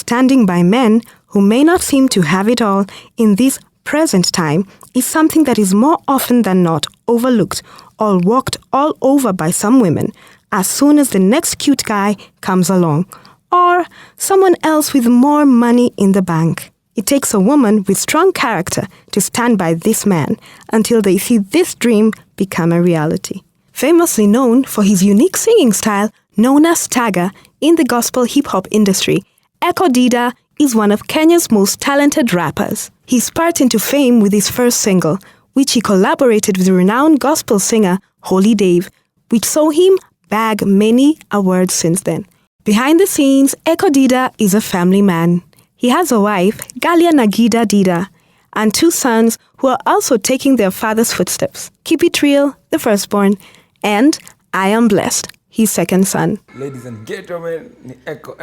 Standing by men who may not seem to have it all in this present time is something that is more often than not overlooked or walked all over by some women as soon as the next cute guy comes along, or someone else with more money in the bank. It takes a woman with strong character to stand by this man until they see this dream become a reality. Famously known for his unique singing style, known as Tagger in the gospel hip-hop industry, Ecko Dydda is one of Kenya's most talented rappers. He sparked into fame with his first single, which he collaborated with renowned gospel singer Holy Dave, which saw him bag many awards since then. Behind the scenes, Ecko Dydda is a family man. He has a wife, Dydda, and 2 sons who are also taking their father's footsteps. Keep It Real, the firstborn, and I Am Blessed, his second son. Ladies and gentlemen, ni Ecko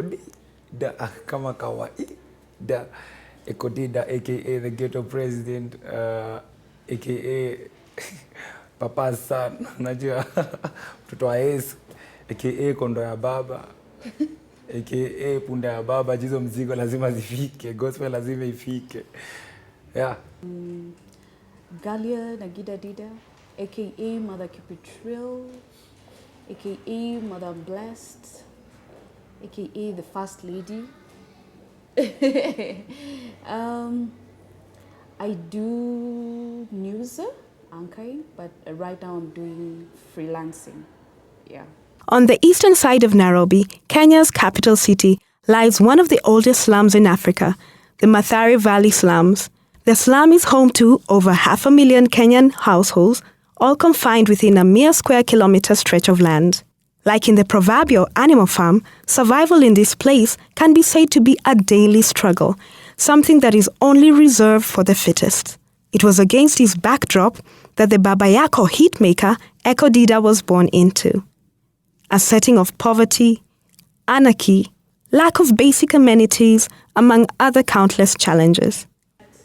Dydda kama kawaida. Ecko Dydda aka the ghetto president, aka Papa's son, unajua mtoto wa Yesu, aka kondo ya baba, aka punda ya baba. Jizo mzigo lazima zifike, gospel lazima ifike. Yeah. Dydda, aka Mother Keep It Real, aka Mother Blessed, aka the First Lady. I do news anchoring, but right now I'm doing freelancing. Yeah. On the eastern side of Nairobi, Kenya's capital city, lies one of the oldest slums in Africa, the Mathare Valley slums. The slum is home to over 500,000 Kenyan households, all confined within a mere square kilometer stretch of land. Like in the proverbial animal farm, survival in this place can be said to be a daily struggle, something that is only reserved for the fittest. It was against this backdrop that the Baba Yako hitmaker Ecko Dydda was born into. A setting of poverty, anarchy, lack of basic amenities, among other countless challenges.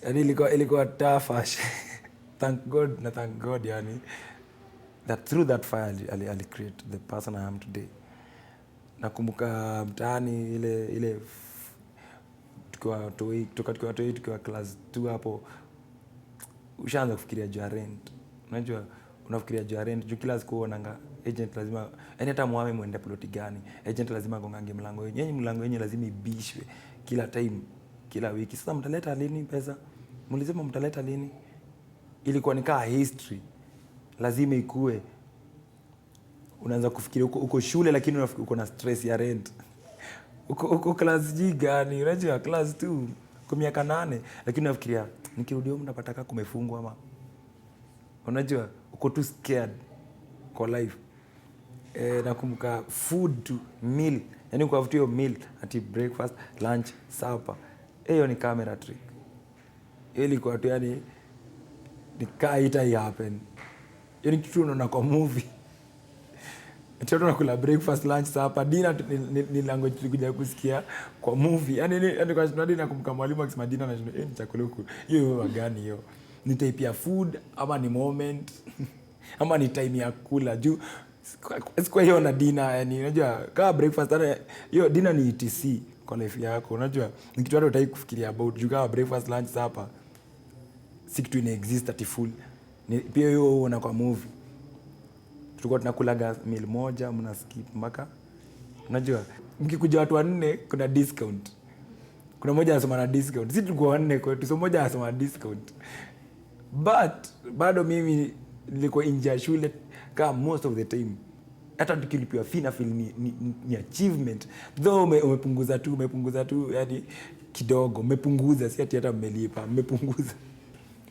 Ilikuwa tough. Thank God yani, that through that fire ali create the person I am today. Nakumbuka mtaani ile tukiwa class 2 hapo, ushaanza kufikiria juu ya rent. Unajua unafikiria juu ya rent, juu kila siku unaanga agent lazima, yani hata muame muende ploti gani, agent lazima gongange mlango yenyewe, mlango yenyewe lazima ibishwe kila time, kila wiki. Sasa mtaleta lini pesa? Mlisema mtaleta lini? Ilikuwa ni kama history, lazima ikue. Unaanza kufikiria uko shule lakini unafikiri uko na stress ya rent. Uko class G gani? Unajua class 2 kwa miaka 8, lakini unafikiria nikirudi home napata kumefungwa ama. Unajua uko too scared kwa life. Nakumbuka food to meal, yani uko after your meal ati breakfast, lunch, supper. Hiyo ni camera trick. Ilikuwa tu yani nikaa happen. Yani kitu unaona kwa movie. Ati tunakula breakfast, lunch, supper, dinner ni language tulikuja kusikia kwa movie. Yani kwa sababu nakumbuka mwalimu akisema dinner na ni chakula huko. Hiyo gani hiyo? Ni type ya food ama ni moment ama ni time ya kula juu sikuwa hiyo na dinner. Yani unajua kama breakfast hiyo dinner ni ETC kwa life yako. Unajua ni kitu hata utaki kufikiria about juu kama breakfast, lunch, supper si kitu ina exist ati full. Pia hiyo una kwa movie tulikuwa tunakulaga meal moja mna skip mpaka, unajua mkikuja watu 4 kuna discount, kuna moja anasema na discount. Sisi tulikuwa 4 kwetu, so moja anasema na discount. But bado mimi nilikuwa nje ya shule kama most of the time. Hata tukilipiwa fee na feel ni achievement. Though umepunguza tu yani kidogo, umepunguza, si ati hata mmelipa, umepunguza.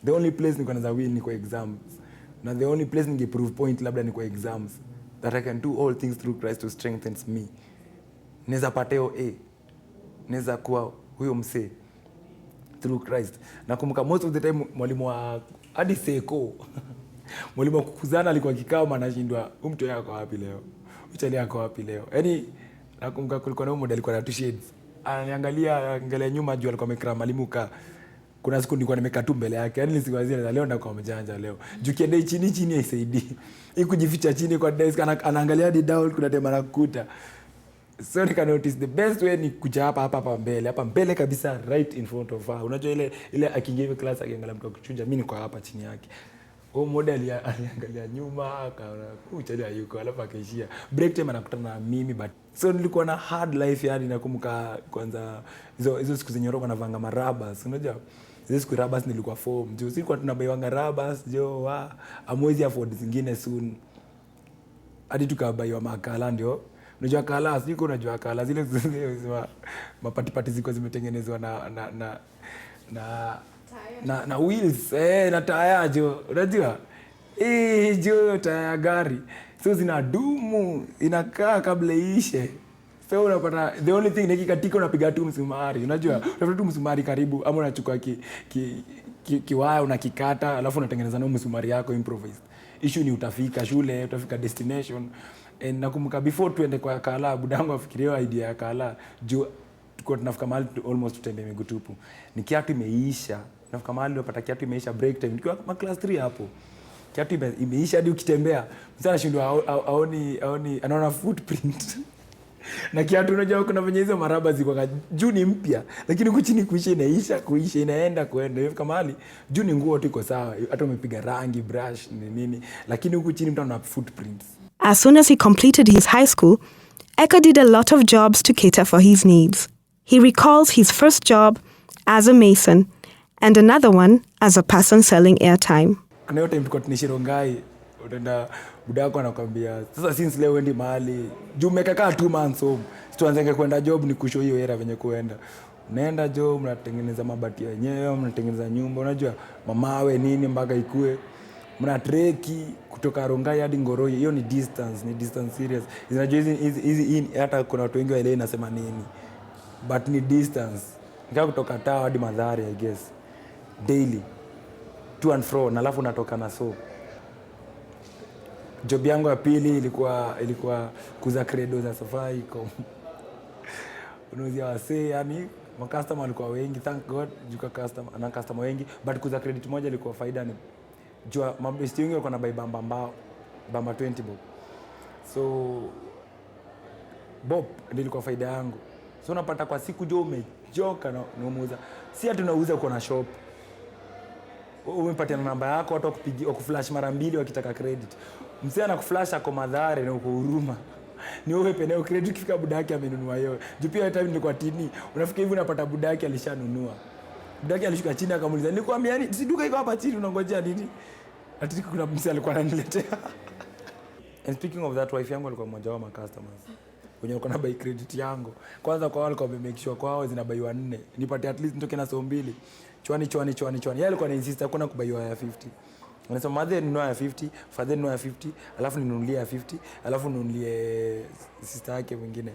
The only place niko naza win ni kwa exams. Na the only place ninge prove point labda ni kwa exams. That I can do all things through Christ who strengthens me. Neza pateo neza kuwa huyo mse through Christ. Nakumbuka most of the time mwalimu wa hadi Ecko mwalimu wa kukuzana alikuwa kikao anashindwa mtu yako wapi leo, uchali yako wapi leo. Yani nakumbuka kulikuwa na model alikuwa na two shades, ananiangalia nyuma juu alikuwa amekra mwalimu ka. Kuna siku nilikuwa nimekaa tu mbele yake, yani nisiwazia leo ndakuwa mjanja leo. Juu kiende chini haisaidii. Kujificha chini kwa desk anaangalia hadi down, kuna tema nakukuta. So nika notice the best way ni kuja hapa mbele kabisa, right in front of her. Unajua ile akiingia class akiangalia mtu akuchuja, mimi niko hapa chini yake. Model aliangalia nyuma akaona uchali yuko, alafu akaishia break time anakutana na mimi. But so nilikuwa na hard life, yani nakumbuka kwanza hizo siku zenye roho navanga marabas. Unajua hizo siku rabas nilikuwa form juu sikuwa tunabaiwanga rabas jo amwezi afford zingine soon, hadi tukabaiwa makala. Ndio unajua kala, siko unajua kala zile mapatipati ziko zimetengenezwa na wheels na taya jo, unajua jo taya gari, so zinadumu inakaa kabla iishe. So unapata the only thing nikikatika unapiga tu msumari, unajua unapiga tu msumari karibu, ama unachukua kiwaya unakikata, alafu unatengeneza na msumari yako improvised. Issue ni utafika shule, utafika destination. And nakumbuka before tuende kwa kala, budangu afikiria idea ya kala juu tuko tunafika mahali almost tutembea miguu tupu. Ni kiatu imeisha, nafika mahali unapata kiatu imeisha break time nikiwa kama class 3 hapo. Kiatu imeisha hadi ukitembea msana anashindwa aoni anaona footprint. Na kiatu unajua kuna venye hizo maraba ziko kwa juu ni mpya, lakini huku chini kuisha inaenda kwenda kama mahali juu ni nguo tu iko sawa, hata umepiga rangi brush nini, lakini huku chini mtu ana footprints. As soon as he completed his high school, Ecko did a lot of jobs to cater for his needs. He recalls his first job as a mason and another one as a person selling airtime. Kuna yote mtuko tunishirongai, utaenda budako anakuambia sasa since leo endi mahali juu umekakaa 2 months home, tuanzenge kwenda job ni kushow hiyo era venye kuenda. Unaenda job mnatengeneza mabati yenyewe, mnatengeneza nyumba, unajua mamawe nini mpaka ikue. Mna treki kutoka Rongai hadi Ngoroi, hiyo ni distance serious. Unajua hizi hata kuna watu wengi waelewi nasema nini, but ni distance. Nika kutoka Tao hadi Mathare I guess daily to and fro, na alafu natoka na so. Job yangu ya pili ilikuwa kuza credo za Safaricom. Unauzia wase, yani customer walikuwa wengi, thank God juka customer wengi, but kuza credit moja ilikuwa faida ni jua mabesti wengi walikuwa na buy bamba 20 bob. So bob ndio ilikuwa faida yangu. So unapata kwa siku jo umejoka na unauza. Si hata tunauza kwa na shop. Umepatia namba yako, watu wakupigia wakuflash mara 2 wakitaka credit. Mzee anakuflash kwa Mathare na uko Huruma. Ni wewe peneo credit kifika budaki amenunua hiyo. Juu pia time nilikuwa tini, unafika hivi unapata budaki alishanunua. Budaki alishuka chini akamuuliza, "Nilikwambia yani si duka iko hapa chini unangojea nini?" Ati kuna mzee alikuwa ananiletea. And speaking of that, wife yangu alikuwa mmoja wa customers. Wenye walikuwa na buy credit yangu. Kwanza kwa wale kwa make sure kwao zinabaiwa 4. Nipate at least nitoke na so 2. Chwani. Yeye alikuwa anainsister hakuna kubaiwa ya 50. Anasema mother ninunue ya 50, father ninunue ya 50, alafu ninunulie ya 50, alafu ninunulie sister yake mwingine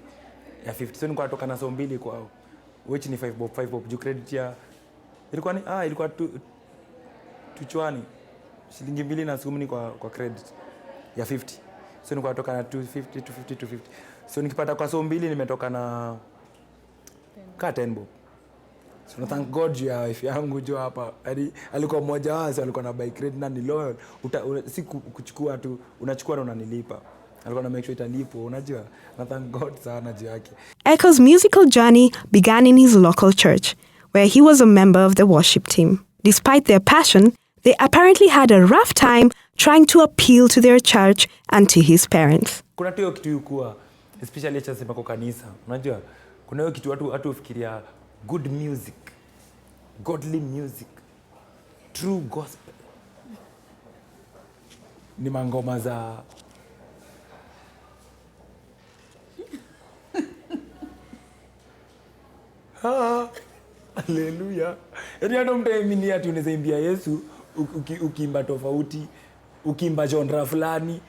ya 50. So nilikuwa natoka na so 2 kwao. Which ni 5 bob juu credit ya ilikuwa ni ilikuwa tu chwani shilingi 2 na 10 kwa credit ya 50. So nilikuwa natoka na 250. So nikipata kwa so 2 nimetoka na 10 bob. So thank God ya wife yangu jo hapa. Alikuwa mmoja wao, alikuwa na buy credit na ni loyal. Si kuchukua tu, unachukua na unanilipa. Alikuwa na make sure italipo, unajua. Na thank God sana juu yake. Ecko's musical journey began in his local church, where he was a member of the worship team. Despite their passion, they apparently had a rough time trying to appeal to their church and to his parents. Kuna hiyo kitu yukuwa, especially chasema kwa kanisa. Unajua, kuna hiyo kitu watu ufikiria good music, godly music, true gospel ni mangoma za haleluya. Yaani hata mtaamini ati unaweza imbia Yesu ukiimba tofauti, ukiimba genre fulani.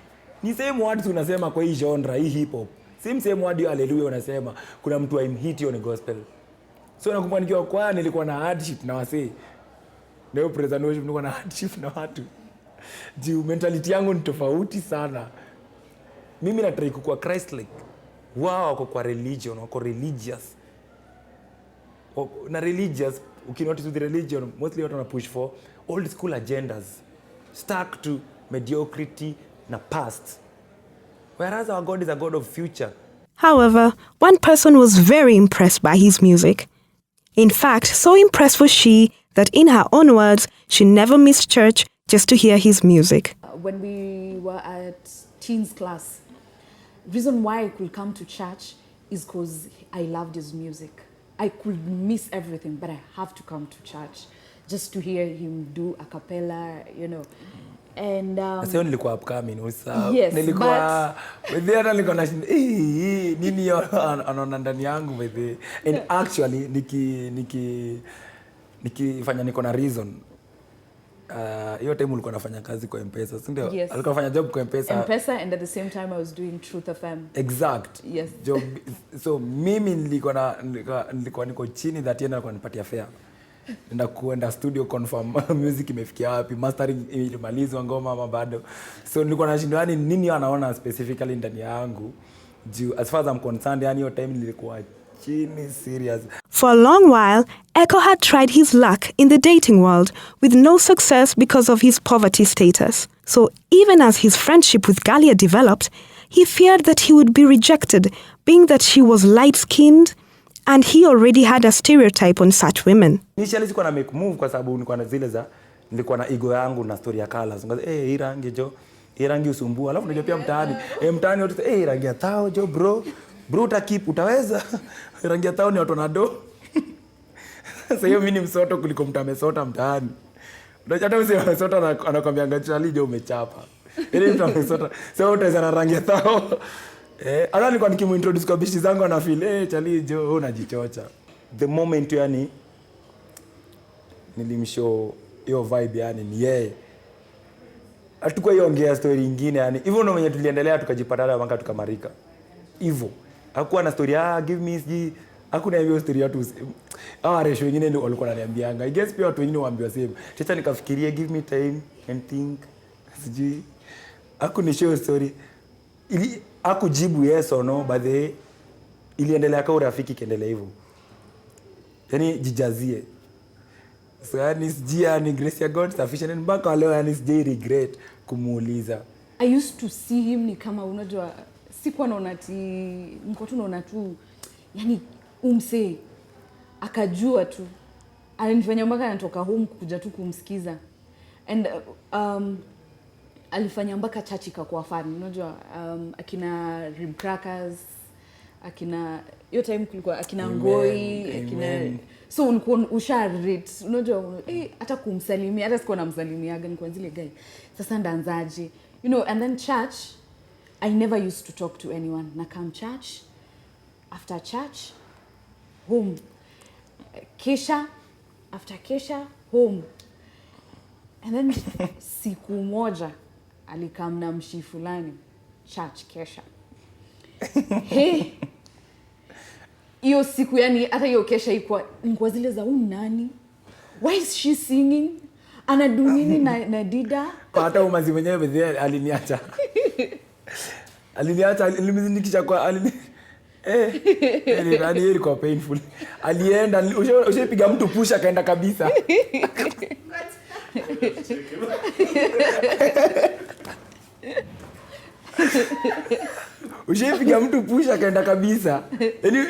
Ni same words unasema kwa hii genre, hii hip hop. Same word haleluya unasema. Kuna mtu aimhit hiyo ni gospel. So nakumbuka nikiwa kwa nilikuwa na hardship na wasee. Leo present worship nilikuwa na hardship na watu. Juu mentality yangu ni tofauti sana. Mimi na try kuwa Christ like. Wao wako kwa religion, wako religious. Na religious, ukinotice with religion, mostly watu wana push for old school agendas. Stuck to mediocrity na past. Whereas our God is a God of future. However, one person was very impressed by his music. In fact, so impressed was she that in her own words, she never missed church just to hear his music. When we were at teens class, reason why I could come to church is because I loved his music. I could miss everything, but I have to come to church just to hear him do a cappella, you know. And sasa nilikuwa upcoming yes, nilikuwa within nilikuwa na nini anaona ndani yangu within, and actually nikifanya niko na reason hiyo time ulikuwa nafanya kazi kwa M-Pesa, si ndio? Yes. Alikuwa anafanya job kwa M-Pesa, and at the same time I was doing Truth FM. Exact. Yes. Job. So mimi nilikuwa niko chini that year nilikuwa nipatia fare. Nenda kuenda studio confirm music imefikia wapi, mastering ilimalizwa ngoma ama bado. So nilikuwa nashindwa yani nini anaona specifically ndani yangu. As far as I'm concerned, yani hiyo time nilikuwa chini serious. For a long while, Ecko had tried his luck in the dating world with no success because of his poverty status. So even as his friendship with Galia developed, he feared that he would be rejected, being that she was light-skinned, and he already had a stereotype on such women. Initially sikuwa na make move kwa sababu nilikuwa na zile za nilikuwa na ego yangu na story ya colors. Ngoja hii rangi jo, hii rangi usumbua. Alafu unajua pia mtaani, mtaani watu rangi ya tao jo bro utakeep utaweza. Rangi ya tao ni watu na do. Sasa hiyo mimi ni msoto kuliko mtu amesota mtaani. Unajua hata msee amesota anakuambia ngachali jo umechapa. Ile mtu amesota sasa utaweza na rangi ya tao. Ala nilikuwa nikimuintroduce kwa bishi zangu ana feel chali jo unajichocha. The moment yani nilimshow hiyo vibe yani ni yeye. Hatukuwa iongea story nyingine yani. Hivyo ndio mwenye tuliendelea tukajipata mpaka tukamarika. Hivyo. Hakuwa na story give me siji. Hakuna hiyo story watu resho wengine ndio walikuwa wananiambianga. I guess pia watu wengine waambiwa same. Sasa nikafikiria give me time and think. Siji. Hakunishow story. Ili hakujibu yes or no, but iliendelea kwa urafiki kiendelea hivyo. Yani jijazie. So yani sijia ni grace ya God sufficient, and mpaka leo yani sijai regret kumuuliza. I used to see him ni kama unajua sikuwa naona ati mko tu naona tu yani umse akajua tu alinifanya mpaka anatoka home kuja tu kumsikiza, and alifanya mpaka church ikakuwa fun, unajua akina rib crackers, akina hiyo time kulikuwa akina ngoi, akina so ulikuwa usharate, unajua hata kumsalimia hata sikuwa namsalimiaga ni kwa zile guy sasa ndaanzaje, you know. And then church, I never used to talk to anyone. Na come church, after church, home. Kesha, after kesha, home. And then siku moja alikam na mshi fulani, church kesha. Hey, hiyo siku yani hata hiyo kesha ilikuwa zile za nani? Why is she singing? Anadu nini na Dydda? Hata umazi mwenyewe bedhe aliniacha. Alimizindikisha kwa yani ilikuwa painful. Alienda ushapiga mtu push akaenda kabisa. Ushapiga mtu push akaenda kabisa.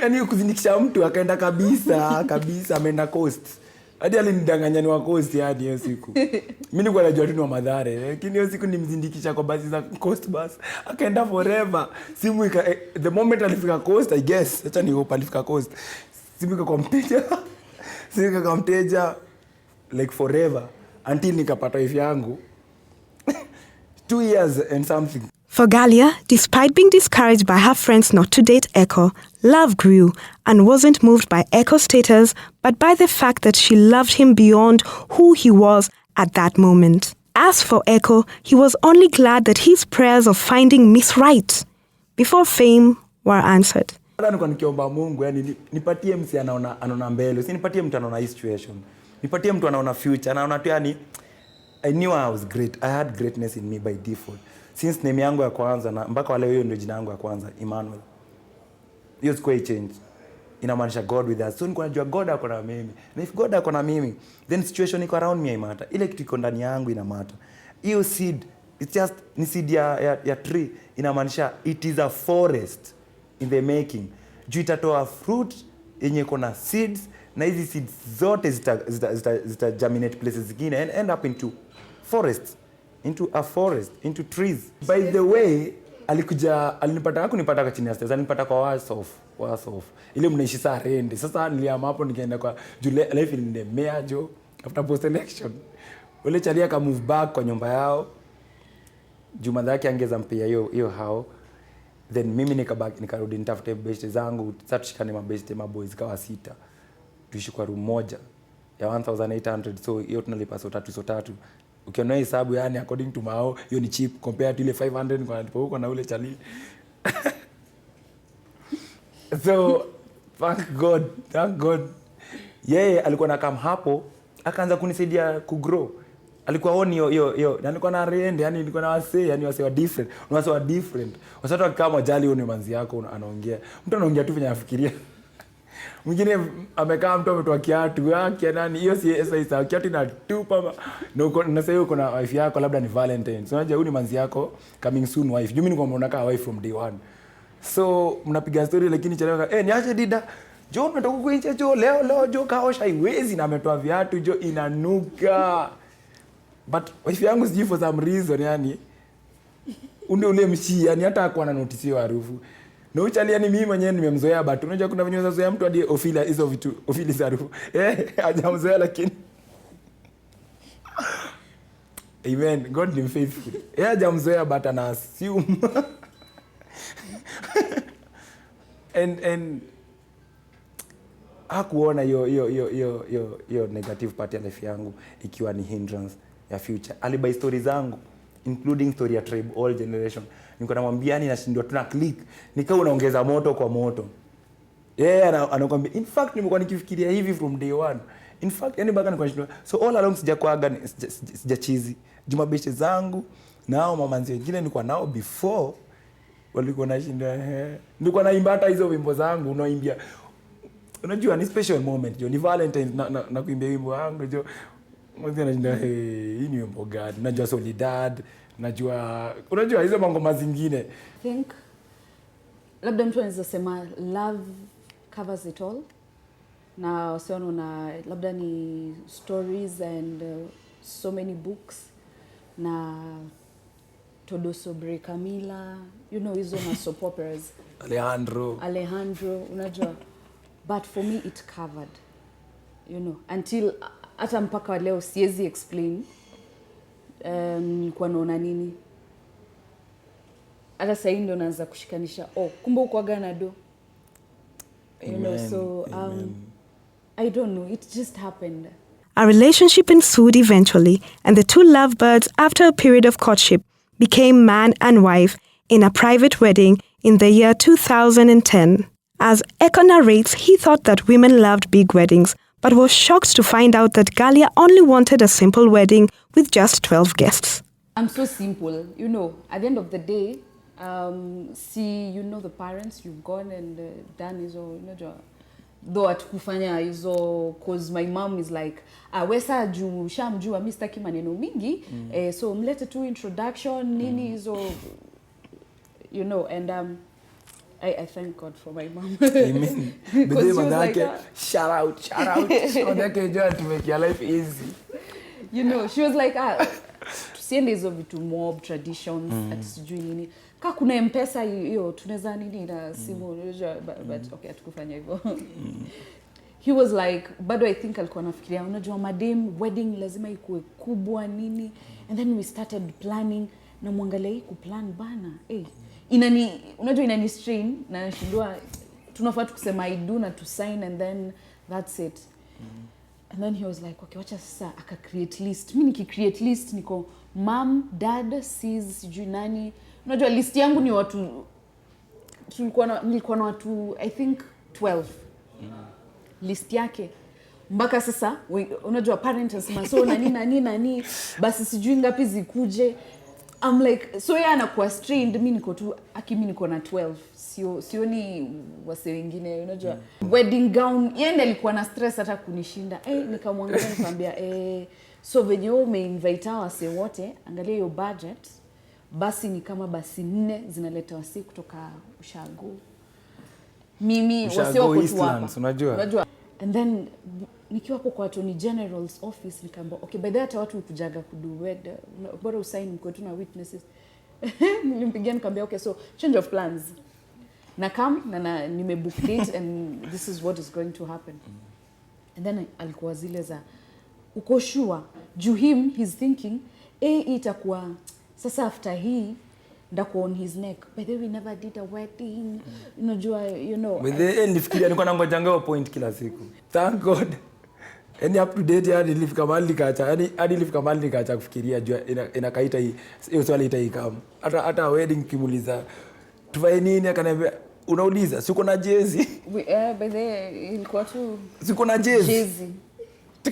Yani kuzindikisha mtu akaenda kabisa ameenda coast. Hadi alinidanganya ni wa coast hadi hiyo siku. Mimi nilikuwa najua tu ni wa Mathare, lakini hiyo siku nimzindikisha kwa basi za coast bus. Akaenda forever. Simu the moment alifika coast, I guess, acha ni hope alifika coast. Simu kwa mteja like forever until nikapata wife yangu. 2 years and something. For Galia, despite being discouraged by her friends not to date Ecko, love grew and wasn't moved by Ecko's status, but by the fact that she loved him beyond who he was at that moment. As for Ecko, he was only glad that his prayers of finding Miss Right before fame were answered. Nilikuwa nikiomba Mungu yani nipatie msi anaona mbele, usinipatie mtu anaona hii situation. Nipatie mtu anaona future, anaona tu yani I knew I was great. I had greatness in me by default. Since name yangu ya kwanza na mpaka leo hiyo ndio jina yangu ya kwanza, Emmanuel. Hiyo sikuwa change. Inamaanisha God with us. So niko najua God ako na mimi. Na if God ako na mimi, then situation iko around me imata. Ile kitu iko ndani yangu inamata. Hiyo seed, it's just ni seed ya tree. Inamaanisha it is a forest in the making. Juu itatoa fruit yenye iko na seeds, na hizi seeds zote zita germinate places zingine and end up into forests, into a forest, into trees. By the way, alinipata kwa chini ya stairs, alinipata kwa worse off. Ile mnaishi saa rende. Sasa niliama hapo nikaenda kwa life ilimemea jo after post election. Ule chalia ka move back kwa nyumba yao. Juma yake angeza mpia hiyo hao. Then mimi nikarudi nitafute best zangu. Sasa tushikane maboys kawa 6. Tuishi kwa room moja ya 1800, so hiyo tunalipa so tatu. Ukiona hesabu yani according to mao hiyo ni cheap compared to ile 500 kwa nilipo huko na ule chali. So thank God. Yeye alikuwa na come hapo akaanza kunisaidia ku grow. Alikuwa oni hiyo na nilikuwa na rende, yani nilikuwa na wase wa different. Wase wa different. Wase watu kama jali huyo ni manzi yako anaongea. Mtu anaongea tu venye anafikiria. Mwingine amekaa mtu ametoa kiatu yake nani hiyo si sasa kiatu na tupa na sasa uko na wife yako labda ni Valentine. So unajua huyu ni manzi yako coming soon wife. Mimi niko mnaona kama wife from day one. So mnapiga story lakini chelewa niache Dydda. Jo umetoka kuinje jo leo jo kaosha iwezi na ametoa viatu jo inanuka. But wife yangu siji for some reason yani ule mshi yani hata hakuwa na notice hiyo harufu. Na uchali yani mimi mwenyewe nimemzoea but unajua kuna venye unazoea mtu hadi hizo vitu ofili harufu. Hajamzoea lakini Amen, God ni faithful. Hajamzoea but ana assume. and hakuona hiyo negative part ya life yangu ikiwa ni hindrance ya future. Alibai stories zangu including story ya tribe all generation. Niko namwambia ni nashindwa tuna click. Nikao unaongeza moto kwa moto. Anakuambia in fact nimekuwa nikifikiria hivi from day one. In fact yani baka nilikuwa nashindwa. So all along sijakuaga sijachizi. Jumabeshe zangu nao mamanzi wengine nilikuwa nao before walikuwa nashinda nilikuwa naimba hata hizo wimbo zangu unaoimbia. Unajua ni special moment jo, ni Valentine na kuimbia wimbo wangu jo. Mwanzo anashinda hii ni wimbo gani? Najua Solidad, unajua hizo ngoma zingine. I think labda mtu anaweza sema love covers it all. Na usiona na labda ni stories and so many books na Todo sobre Camila, you know hizo na soap operas. Alejandro, unajua. But for me it covered, you know, until hata mpaka leo siwezi explain kwa naona nini. Hata sasa ndio naanza kushikanisha kumbe uko Ganado. You know, so I don't know, it just happened. A relationship ensued eventually, and the two lovebirds, after a period of courtship, became man and wife in a private wedding in the year 2010. As Ecko narrates, he thought that women loved big weddings, but was shocked to find out that Galia only wanted a simple wedding with just 12 guests. I'm so simple, you know, at the end of the day, see, you know, the parents, you've gone and done hizo, you know, though atukufanya hizo, cause my mom is like, wesa juu shamjua mimi sitaki maneno mingi, so mlete tu introduction nini hizo, you know, and I thank God for my mom. Amen. Because she was like, shout out. To make your life easy. You know, she was like, tusiende hizo vitu mob traditions, ati sijui nini. Ka kuna M-Pesa hiyo tunaweza nini na simu, but okay, atukufanya hivyo. He was like, bado I think alikuwa anafikiria, unajua madam wedding lazima ikuwe kubwa nini. And then we started planning na muangalia hii kuplan bana. Unajua inani strain na nashindwa tunafaa kusema I do na to sign and then that's it. And then he was like, okay, wacha sasa aka create list. Mimi niki-create list niko mom, dad, sis, sijui nani. Unajua list yangu ni watu nilikuwa na watu I think 12. List yake. Mpaka sasa unajua parents anasema so nani basi sijui ngapi zikuje. I'm like, so yeye anakuwa strained, mimi niko tu mimi niko na 12. Sioni wase wengine, unajua. Wedding gown, yeye alikuwa na stress hata kunishinda. Nikamwangalia nikamwambia so venye wewe umeinvite wase wote, angalia hiyo budget. Basi ni kama basi 4 zinaleta wase kutoka Ushago. mimi wasio kwa tu hapa unajua. And then nikiwa hapo kwa Attorney General's office nikaamba okay, by the way watu kujaga kudu wed bora usign mko tu na witnesses. Nilimpigia nikamwambia okay, so change of plans. Na come na nimebook date and this is what is going to happen. And then alikuwa zile za uko sure juu him he's thinking itakuwa sasa after hii ndako on his neck, by the way we never did a wedding, unajua but then nilifikiria niko na ngojanga point kila siku, thank god any up to date hadi nilifika mahali nikaacha kufikiria juu inakaita hiyo swali itaikam hata wedding kimuliza tuvae nini akaniambia unauliza siko na jezi by the ilikuwa tu siko na jezi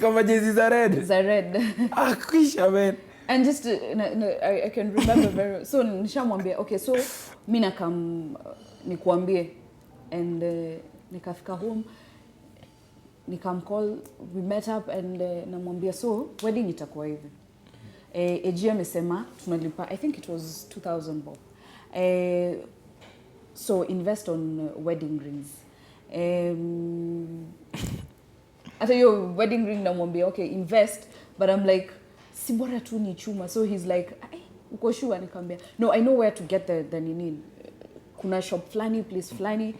kama jezi za red akisha man. And just I can remember very so nishamwambia okay, so mimi nakam nikuambie and nikafika home nikamcall, we met up and namwambia so wedding itakuwa hivi. AG amesema tunalipa I think it was 2000 bob. So invest on wedding rings. Hata hiyo wedding ring namwambia okay invest, but I'm like si bora tu ni chuma. So he's like uko sure? Nikamwambia no, I know where to get the nini, kuna shop flani place flani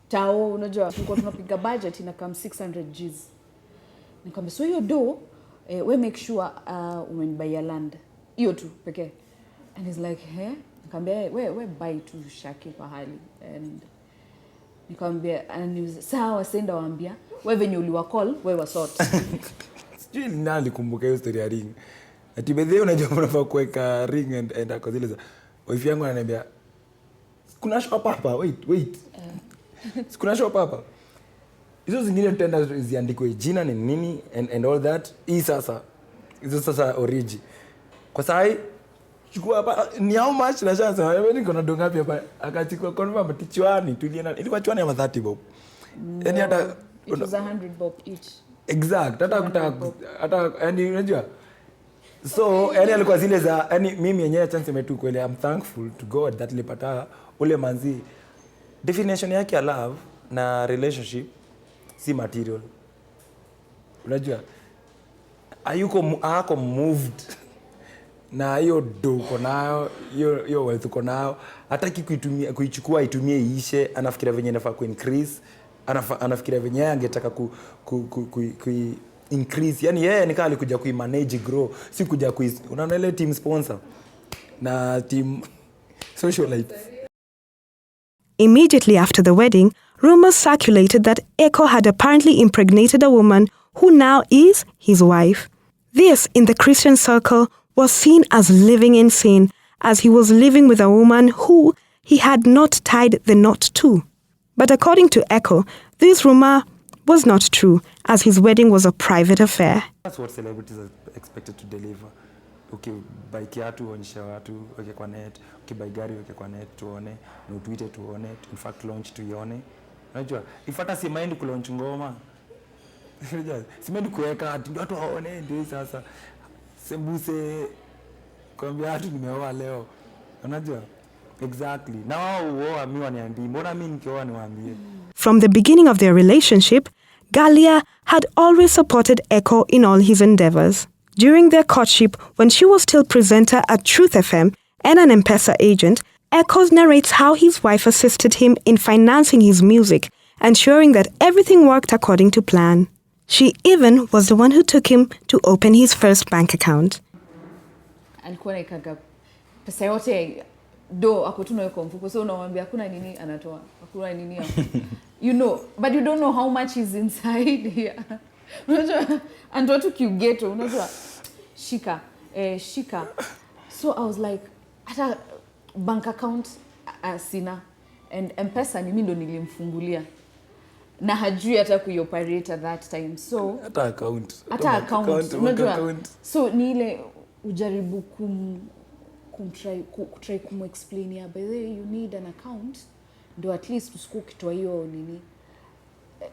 tao, unajua tulikuwa tunapiga budget ina come 600 Gs. Nikamwambia so hiyo do we make sure umenbuy land hiyo tu pekee. And he's like nikamwambia we buy tu shaki pahali. And nikamwambia sawa, senda waambia wewe venye uliwa call wewe sort. Sijui nani kumbuka hiyo story ya ring. Ati bedhe unajua unafaa kuweka ring and akozile za wife yangu ananiambia kuna shop hapa, wait. Kuna shop hapa. Hizo zingine tutaenda ziandikwe jina ni nini and all that. Hii sasa origi. Kwa sahi chukua hapa ni how much na chance wewe niko na donga hapa akachukua confirm tichwani tulienda ilikuwa chwani ya 30 bob. Yaani hata it was 100 bob each. Exact. Hata yani unajua. So yani alikuwa zile za yani mimi yenyewe chance imetu kweli, I'm thankful to God that nilipata ule manzi. Definition yake ya love na relationship si material. Unajua hayuko moved na hiyo do uko nayo, hiyo wealth uko nayo, hataki kuichukua itumie iishe, anafikiria venye inafaa ku increase, anafikiria venye angetaka ku increase. Yani yeye nikaa alikuja ku manage grow, si kuja unaona ile team sponsor na team social life. Immediately after the wedding, rumors circulated that Ecko had apparently impregnated a woman who now is his wife. This, in the Christian circle, was seen as living in sin, as he was living with a woman who he had not tied the knot to. But according to Ecko, this rumor was not true, as his wedding was a private affair. That's what celebrities are expected to deliver. Okay, buy kiatu onyesha watu, weke kwa net, okay, buy gari weke kwa net tuone, na utwite tuone, in fact launch tuione. Unajua, ifata si mind ku launch ngoma. Unajua, si mind kuweka ndio watu waone ndio sasa. Sembuse kwambia watu nimeoa leo. Unajua? Exactly. Now mimi waniambie, mbona mimi nikioa niwaambie? From the beginning of their relationship, Galia had always supported Ecko in all his endeavors. During their courtship, when she was still presenter at Truth FM and an M-Pesa agent, Ecko narrates how his wife assisted him in financing his music, ensuring that everything worked according to plan. She even was the one who took him to open his first bank account. Alikuwa naikaga pesa yote do akotuna yuko mfuko, so unamwambia kuna nini anatoa, hakuna nini hapo. You know, but you don't know how much is inside here. Unajua anatoa tu kiugeto, unajua shika. So I was like hata bank account sina, and M-Pesa ni mimi ndo nilimfungulia. Na hajui hata kuioperate at that time. So hata account unajua. So ni ile ujaribu try kumexplain ya by the way you need an account ndo at least usiku kitoa hiyo nini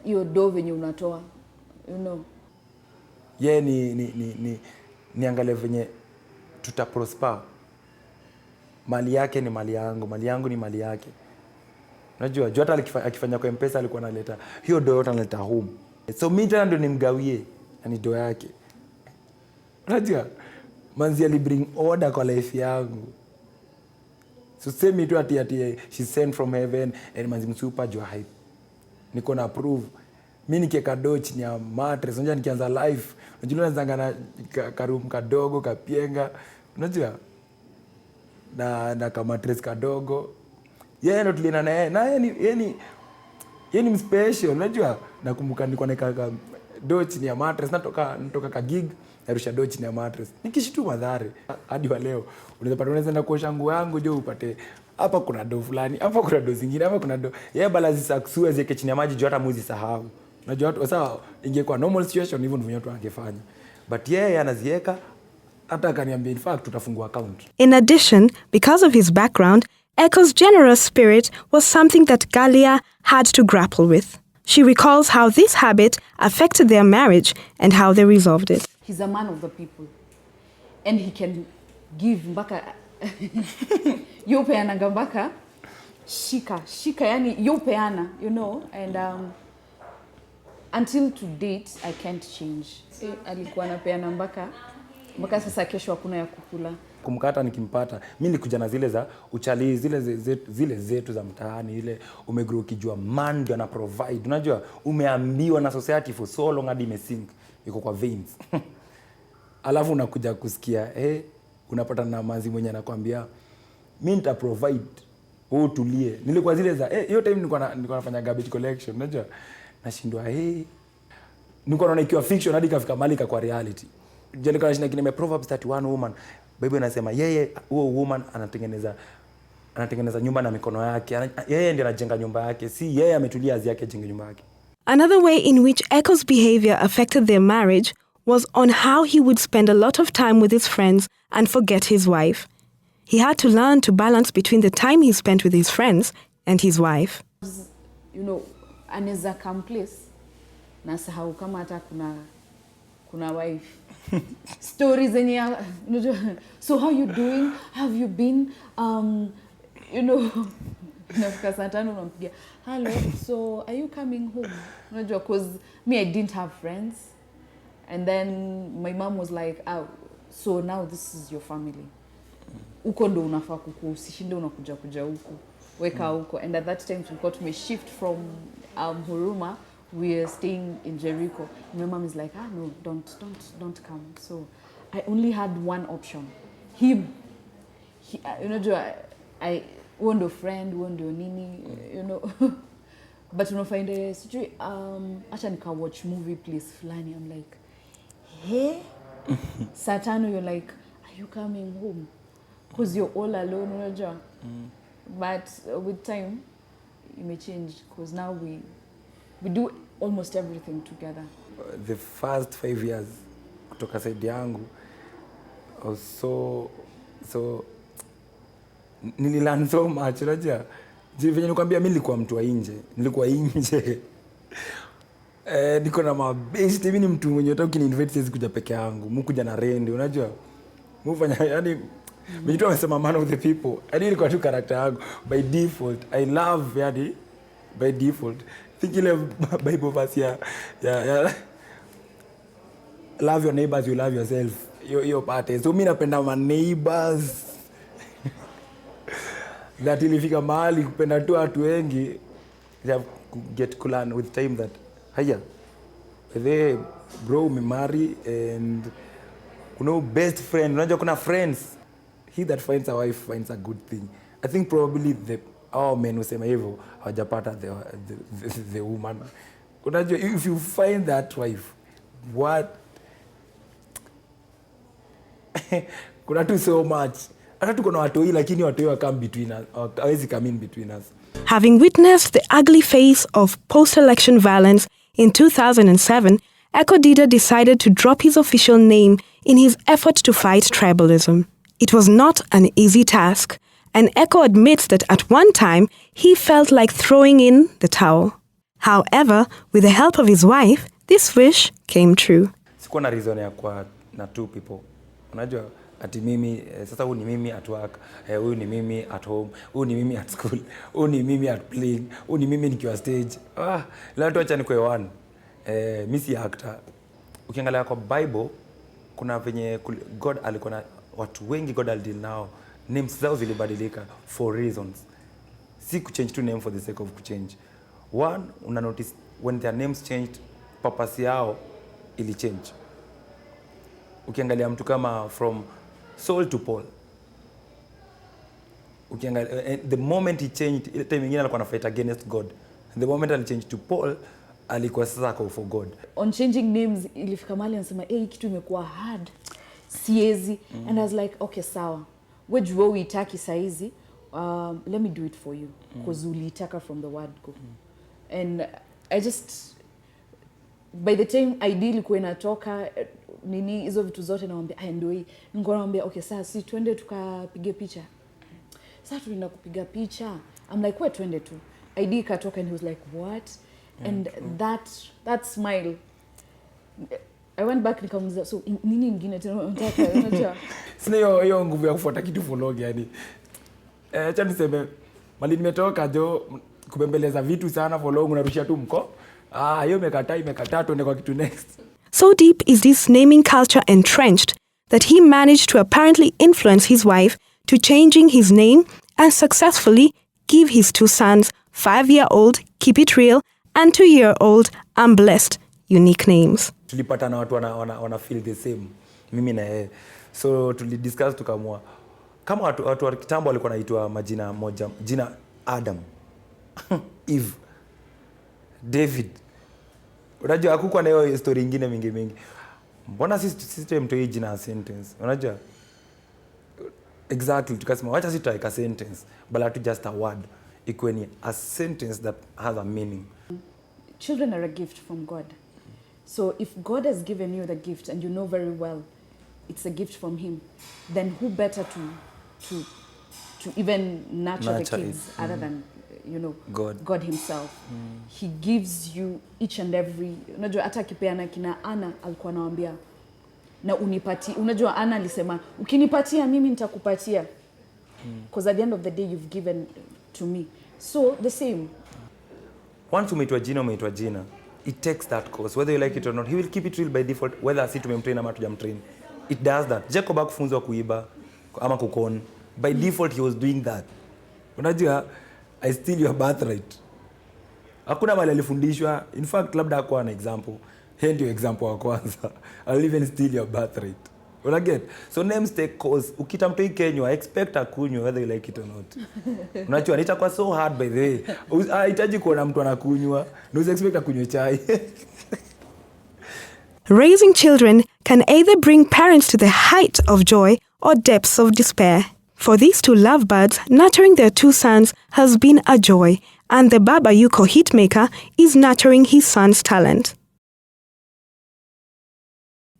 hiyo do venye unatoa, you know. Yeah, niangalie venye prosper. Mali yake ni mali yangu ni mali yake. Unajua hata akifanya kwa M-Pesa alikuwa analeta hiyo do yote analeta home. So mimi tena ndo nimgawie yani do yake. Unajua manzi bring order kwa life yangu. So same tu ati she sent from heaven and manzi msupa jua hype. Niko na approve. Mimi nikieka do chini ya mattress, unajua nikianza life, unajua naanza na karoom kadogo kapienga, unajua na kama mattress kadogo. Yeye ndo tulienda na yeye. Na yeye ni special, unajua? Nakumbuka nilikuwa naeka do chini ya mattress, natoka ka gig, narusha do chini ya mattress. Nikishi tu madhare hadi wa leo. Unaweza na kuosha nguo yangu jo upate hapa kuna do fulani, hapa kuna do zingine, hapa kuna do. Yeye balazi saksua zeke chini ya maji jo hata muzi sahau. Unajua watu sasa ingekuwa normal situation hivyo ndivyo watu wangefanya. But yeye anazieka hata akaniambia in fact tutafungua account. In addition, because of his background, Ecko's generous spirit was something that Galia had to grapple with. She recalls how this habit affected their marriage and how they resolved it. He's a man of the people. And he can give mpaka yopeana mpaka shika yani yopeana, you know, and until to date I can't change. Alikuwa anapeana mpaka sasa kesho hakuna ya kukula. Kumkata nikimpata, mimi nilikuja na zile za uchali, zile zetu za mtaani, ile umegrow ukijua man ndio ana provide. Unajua umeambiwa na society for so long hadi imesink iko kwa veins. Alafu unakuja kusikia unapata na mazi mwenye anakuambia mimi nita provide, wewe tulie. Nilikuwa zile za hiyo time nilikuwa nafanya garbage collection, unajua nashindwa nilikuwa naona ikiwa fiction hadi kafika mali kwa reality. Je, nilikuwa nashinda kile Proverbs 31 woman. Bible inasema yeye huo woman anatengeneza nyumba na mikono yake. Yeye ndiye anajenga nyumba yake. Si yeye ametulia azi yake ajenge nyumba yake. Another way in which Ecko's behavior affected their marriage was on how he would spend a lot of time with his friends and forget his wife. He had to learn to balance between the time he spent with his friends and his wife. You know, anaweza come place na sahau kama hata kuna wife. Stories zenye, so how you doing? Have you been you know, nafika saa 5 unampigia, hello, so are you coming home? Unajua, cause me I didn't have friends, and then my mom was like, oh, so now this is your family. Uko ndo unafaa kuku, usishinde unakuja huku, weka huko. And at that time tulikuwa tumeshift from Huruma. We are staying in Jericho. And my mom is like, no, don't come. So I only had one option. Him. You know, I want a friend, want a nini, you know. But when I find a situation, acha nika watch movie place fulani. I'm like, hey, Satano, you're like, are you coming home? Because you're all alone, you know. But with time, it may change. Because now we do almost everything together. The first 5 years kutoka side yangu so nililearn so much, unajua. Venye nikwambia mimi nilikuwa mtu wa nje. Niko na mabest, mimi ni mtu mwenye hata ukini-invite siwezi kuja peke yangu. Mkuja na rendi, unajua. Mfanya yani mimi tu nasema man of the people. Yani nilikuwa tu character yangu by default. I love yani by default. Think ile Bible verse ya love your neighbors, you love yourself. Hiyo part. So mimi napenda my neighbors. That ilifika mahali kupenda tu watu wengi. They have get to learn with time that haya they bro me marry and best friend. Unajua kuna friends. He that finds a wife finds a good thing. I think probably our men usema hivyo hawajapata the woman. Unajua if you find that wife, what kuna tu so much. Hata tuko na watoi lakini watoi wa come between us, hawezi come in between us. Having witnessed the ugly face of post-election violence in 2007, Dydda decided to drop his official name in his effort to fight tribalism. It was not an easy task, and Ecko admits that at one time he felt like throwing in the towel. However, with the help of his wife, this wish came true. Sikuwa na reason ya kwa na two people. Unajua ati mimi sasa huyu ni mimi at work, huyu ni mimi at home, huyu ni mimi at school, huyu ni mimi at playing, huyu ni mimi nikiwa stage. Leo tuacha ni kwa one. Mimi si actor. Ukiangalia kwa Bible kuna venye God alikuwa na watu wengi God alideal nao. Names zao zilibadilika for reasons. Si kuchange tu name for the sake of kuchange. One, una notice when their names changed, purpose yao ili change. Ukiangalia mtu kama from Saul to Paul. Ukiangalia the moment he changed, ile time nyingine alikuwa na fight against God. The moment he changed to Paul, alikuwa sasa kwa for God. On changing names ilifika mahali anasema kitu imekuwa hard. Siezi. And I was like, okay, sawa. Wewe jua uitaki saizi. Let me do it for you because ulitaka from the word go. And I just, by the time ideally kwa inatoka nini hizo vitu zote naambia ndio hii, niko naambia okay sasa si twende tukapige picha. Sasa tunaenda kupiga picha. I'm like wewe twende tu. ID katoka and he was like what? And that smile, I went back nikamuuliza so nini ingine tena unataka unajua sina hiyo nguvu ya kufuata kitu for long yani. Acha niseme mali nimetoka jo kubembeleza vitu sana for long unarushia tu mko. Hiyo imekataa tuende kwa kitu next. So deep is this naming culture entrenched that he managed to apparently influence his wife to changing his name and successfully give his 2 sons 5-year-old Keep It Real and 2-year-old I'm Blessed unique names. Tulipata na watu wana feel the same mimi na yeye. So tulidiscuss tukamua kama watu wa kitambo walikuwa naitwa majina moja, jina Adam, Eve, David. Unajua hakukuwa na hiyo story nyingine mingi. Mbona sisi tumemtoa jina sentence? Unajua? Exactly, tukasema wacha sisi tuweka sentence, but not just a word. Ikweni a sentence that has a meaning. Children are a gift from God. So if God has given you the gift and you know very well it's a gift from him, then who better to even nurture the kids other than God himself. He gives you each and every, unajua hata kipeana kina Ana alikuwa anawaambia na unipatie, unajua Ana alisema ukinipatia mimi nitakupatia because at the end of the day you've given to me. So the same, once umeitwa jina, it takes that course whether you like it or not. He will keep it real by default whether si tumemtrain ama tujamtrain. It does that. Jacob hakufunzwa kuiba ama kukon. By default he was doing that. Unajua I steal your birthright. Hakuna mali alifundishwa. In fact labda hakuwa na example. Hii ndio example wa kwanza. I'll even steal your birthright. Unaget? So names take course. Ukitamtoi Kenya expect akunywe whether you like it or not. Unajua itakuwa so hard by the way. Hitaji kuona mtu anakunywa. No expect akunywe chai. Raising children can either bring parents to the height of joy or depths of despair. For these 2 lovebirds, nurturing their 2 sons has been a joy, and the Baba Yuko hitmaker is nurturing his son's talent.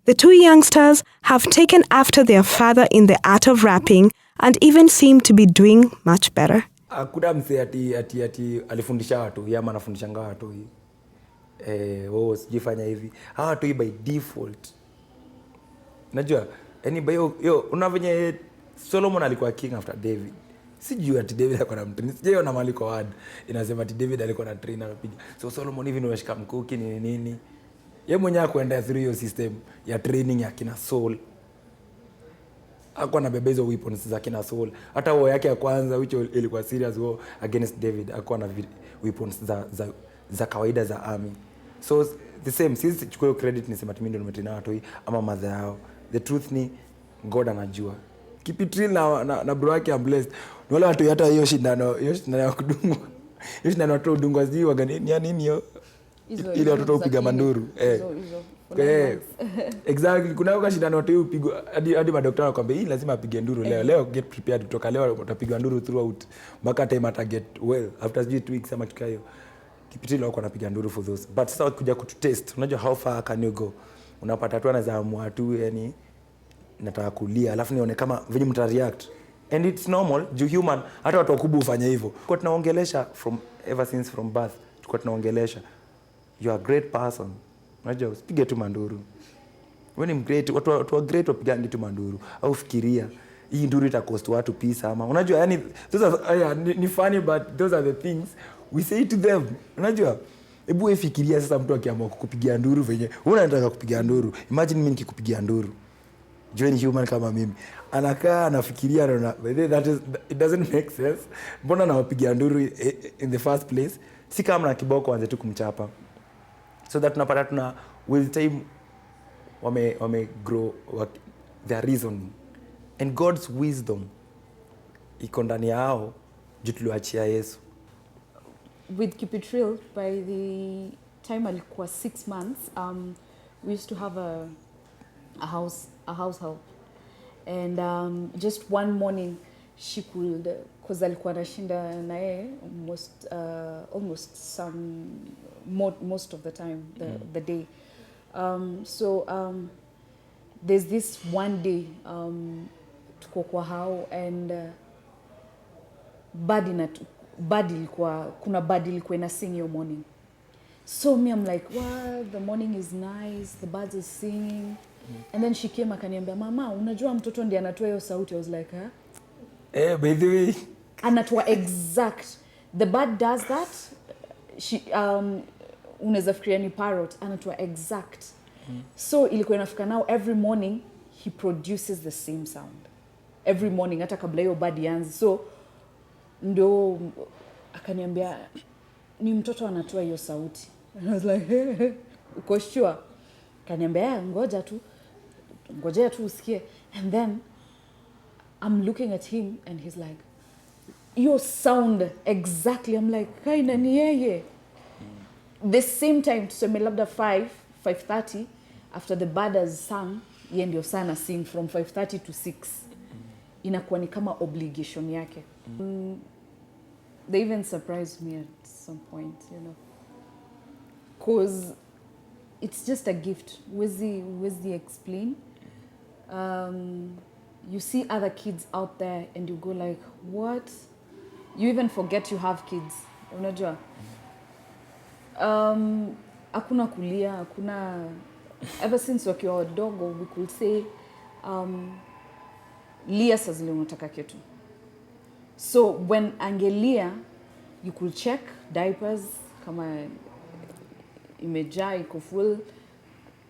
The 2 youngsters have taken after their father in the art of rapping and even seem to be doing much better. Hakuna mse ati alifundisha watu, yama anafundishanga watu hii. Sijifanya hivi. Hawa tu by default. Najua, by unavenye Solomon alikuwa king after David. Sijui ati David alikuwa na mtrain. Sijui na mali kwa word. Inasema ati David alikuwa na trainer anapiga. So Solomon hivi ndio anashika mkuki nini. Yeye mwenyewe kuenda through hiyo system ya training ya kina Saul. Hakuwa na bebezo weapons za kina Saul. Hata wao yake ya kwanza which ilikuwa serious war against David, hakuwa na weapons za kawaida za army. So the same, sisi chukue credit nisema mimi ndio nimetrain watu hii ama mother yao. The truth ni God anajua. Keep it real na bro yake I'm blessed. Ni wale watu hata hiyo shindano ya kudungwa. Hiyo shindano watu dungwa zi wagani nini hiyo? Ile watoto upiga manduru. Exactly. Kuna wakati shindano watu upigwa hadi madaktari wanakuambia hii lazima apige nduru leo get prepared kutoka leo utapiga nduru throughout mpaka time ata get well after 2 weeks ama kitu hiyo. Kipitilo wako anapiga nduru for those. But sasa kuja kututest, unajua how far can you go? Unapata tu anazaamua tu yani nataka kulia alafu nione kama venye mta react. And it's normal, you human, hata watu wakubwa ufanya hivyo. Kwa tunaongelesha ever since from birth, tunaongelesha you are a great person. Unajua usipige tu manduru. Wewe ni great, watu wa great wapigana tu manduru. Au fikiria hii nduru ita cost watu pesa ama unajua yani those are ni funny but those are the things we say to them. Unajua hebu wewe fikiria sasa mtu akiamua kukupigia nduru venye unataka kupigia nduru. Imagine mimi nikikupigia nduru. Join human kama mimi. Anakaa anafikiria na it doesn't make sense. Mbona nawapigia nduru in the first place? Si kama na kiboko anze tu kumchapa. So that tunapata with time wame grow their reason and God's wisdom iko ndani yao juu tuliachia Yesu. With Keep It Real, by the time alikuwa 6 months, we used to have a house help, and just one morning she could, cause alikuwa anashinda na yeye almost most of the time the day. So there's this one day tuko kwa hao and kuna bird ilikuwa ina sing your morning. So me I'm like, wow, the morning is nice, the birds are singing. And then she came akaniambia, mama, unajua mtoto ndiye anatoa hiyo sauti. I was like, huh? By the way, anatoa exact. The bird does that. She unaweza fikiria ni parrot, anatoa exact. So ilikuwa inafika now every morning he produces the same sound. Every morning hata kabla hiyo bird ianze. So ndio akaniambia ni mtoto anatoa hiyo sauti. And I was like, uko sure? Akaniambia ngoja tu usikie. And then I'm looking at him and he's like, your sound exactly. I'm like, kaina ni yeye. The same time, tuseme labda 5:30 after the bird has sung, yeye ndio sana sing from 5:30 to 6. Inakuwa ni kama obligation yake. They even surprised me at some point, you know. Cause it's just a gift. Where's the explain? You see other kids out there and you go like, what? You even forget you have kids. Unajua? Hakuna kulia, hakuna. Ever since wakiwa wadogo, we could say, lia saa zile unataka kitu. So when angelia, you could check diapers, kama imejaa iko full,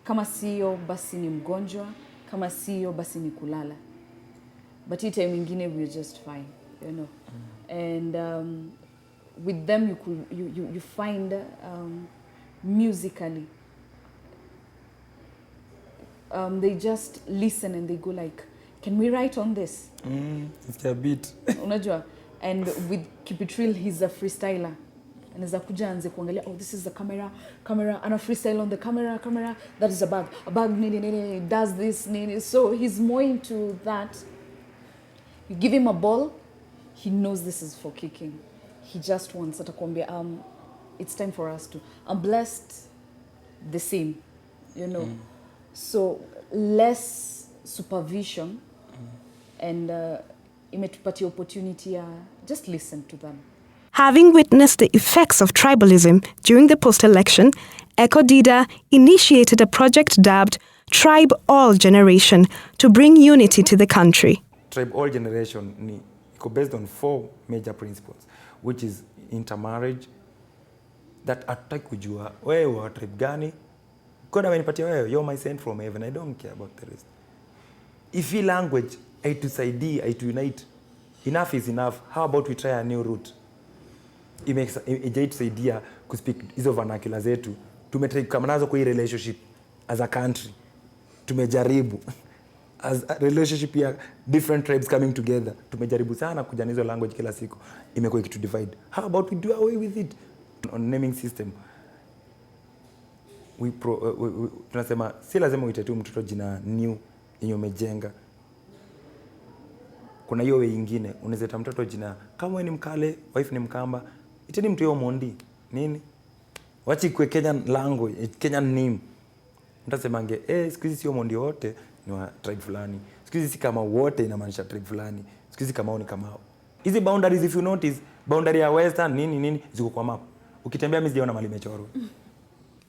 kama siyo basi ni mgonjwa, kama siyo basi ni kulala. But hii time ingine we're just fine, you know. And with them you find musically they just listen and they go like, can we write on this? It's a bit. Unajua? And with Keep It Real, he's a freestyler. Anaweza kuja anze kuangalia, oh, this is the camera, ana freestyle on the camera, that is a bag, nini, does this, nini. So he's more into that. You give him a ball, he knows this is for kicking. He just wants atakwambia, it's time for us to. I'm blessed the same, you know. So less supervision and imetupatia opportunity just listen to them. Having witnessed the effects of tribalism during the post-election, Ecko Dydda initiated a project dubbed Tribe All Generation to bring unity to the country. Tribe All Generation ni iko based on 4 major principles, which is intermarriage, that hatutaki kujua wewe wa tribe gani. God amenipatia wewe, you're my sent from heaven, I don't care about the rest. If hii language haitusaidii, haituunite, enough is enough. How about we try a new route? Ijaitusaidia kuspeak hizo vernacular zetu. Tumetry kama nazo kwa hii relationship as a country. Tumejaribu as a relationship ya different tribes coming together. Tumejaribu sana kujana hizo language kila siku. Imekuwa ikitu divide. How about we do away with it? On naming system, tunasema si lazima uite tu mtoto jina new yenye umejenga. Kuna hiyo way nyingine, unaweza ita mtoto jina kama wewe ni Mkale, wife ni Mkamba, iteni mtu yao Mondi nini? Wachi kwa Kenyan language, Kenyan name. Mtasemange siku hizi sio Mondi wote ni wa tribe fulani. Siku hizi si kama wote inamaanisha tribe fulani. Siku hizi kama ni kama. Hizi boundaries, if you notice, boundary ya western nini ziko kwa map. Ukitembea mimi sijaona mali imechorwa.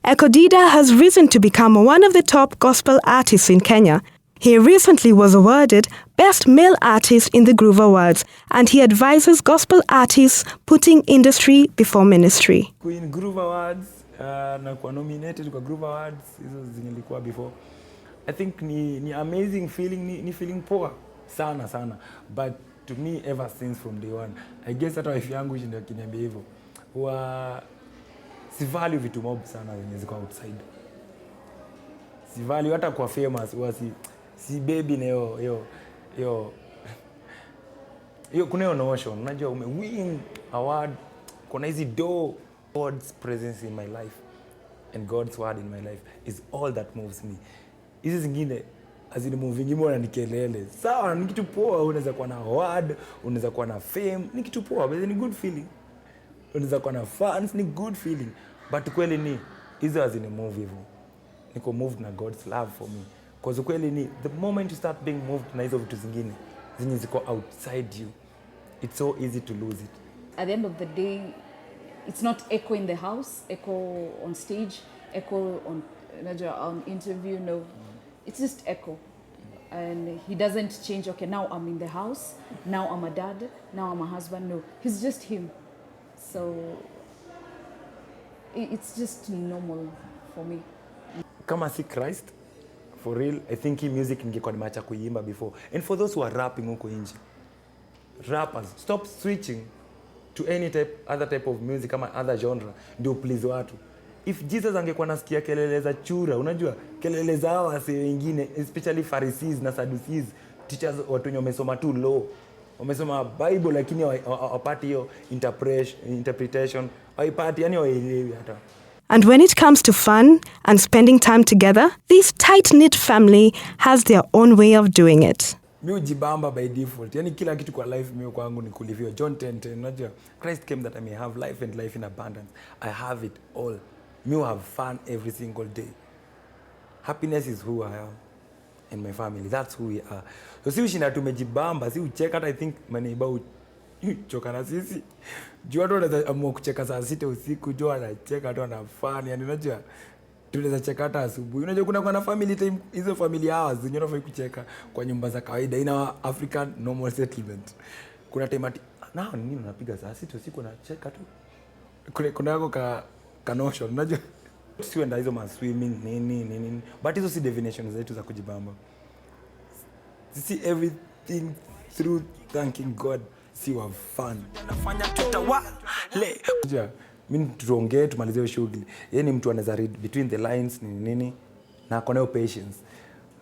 Ecko Dydda has risen to become one of the top gospel artists in Kenya. He recently was awarded Best Male Artist in the Groove Awards, and he advises gospel artists putting industry before ministry. Queen Groove Awards na kuwa nominated kwa Groove Awards hizo zilikuwa before. I think ni amazing feeling, ni feeling poa sana. But to me ever since from day one, I guess hata wife yangu ndio kiniambia hivyo. Si value vitu mob sana zenye ziko outside. Si value hata kwa famous si baby na yo kuna notion, unajua win award, kuna hizi God's presence in my life and God's word in my life is all that moves me. Hizi zingine azini moving mo na nikelele. Sawa, ni kitu poa, unaweza kuwa na award, unaweza kuwa na fame, ni kitu poa, but ni good feeling. Unaweza kuwa na fans, ni good feeling. But kweli ni hizo azini move hivyo. Niko moved na God's love for me. Because kweli ni the moment you start being moved na hizo vitu zingine zenye ziko outside you, it's so easy to lose it. At the end of the day, it's not Ecko in the house, Ecko on stage, Ecko on interview, no. It's just Ecko. And he doesn't change, okay, now I'm in the house, now I'm a dad, now I'm a husband, no. He's just him. So it's just normal for me. Kama si Christ, for real, I think hii music ningekuwa nimeacha kuiimba before. And for those who are rapping huko nje, rappers, stop switching to any other type of music kama other genre ndio please watu. If Jesus angekuwa nasikia kelele za chura, unajua kelele za hawa wase wengine, especially Pharisees na Sadducees, teachers watu wenye wamesoma tu law, wamesoma Bible lakini hawapati hiyo interpretation, hawapati, yani hawaelewi hata. And when it comes to fun and spending time together, this tight-knit family has their own way of doing it. Mi ujibamba by default. Yani kila kitu kwa life mi kwangu ni kulivio. John 10:10, unajua, Christ came that I may have life and life in abundance. I have it all. Mi have fun every single day. Happiness is who I am and my family. That's who we are. So si ushinda tumejibamba, si ucheka hata I think maneiba choka na sisi. Jua tu wanaweza kucheka saa 6 usiku, jua anacheka tu ana fun. Yani unajua tunaweza cheka hata asubuhi. Unajua kuna family time, hizo family hours zenye unafai kucheka kwa nyumba za kawaida ina African normal settlement. Kuna time ati nao nini unapiga saa 6 usiku unacheka tu. Kuna yako ka notion, unajua siwenda hizo ma swimming nini. But hizo si definitions zetu za kujibamba. See everything through thanking God. See have fun. Nafanya tutawale. Unajua mimi tuongee tumalizie shughuli. Yeye ni mtu anaweza read between the lines nini na akona hiyo patience.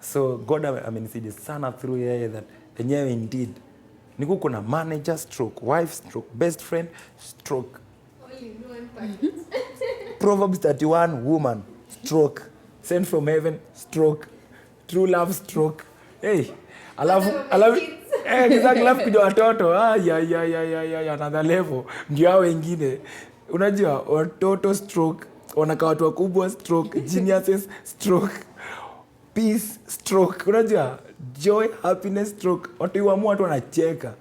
So God amenisaidia sana through yeye that yenyewe indeed niko kuna manager stroke wife stroke best friend stroke only one part. Proverbs 31 woman stroke sent from heaven stroke true love stroke. Hey, alafu exactly love kuja watoto ya another level ndio hao wengine. Unajua watoto stroke, wanakaa watu wakubwa stroke, geniuses stroke, peace stroke, unajua joy happiness stroke, watu wanacheka.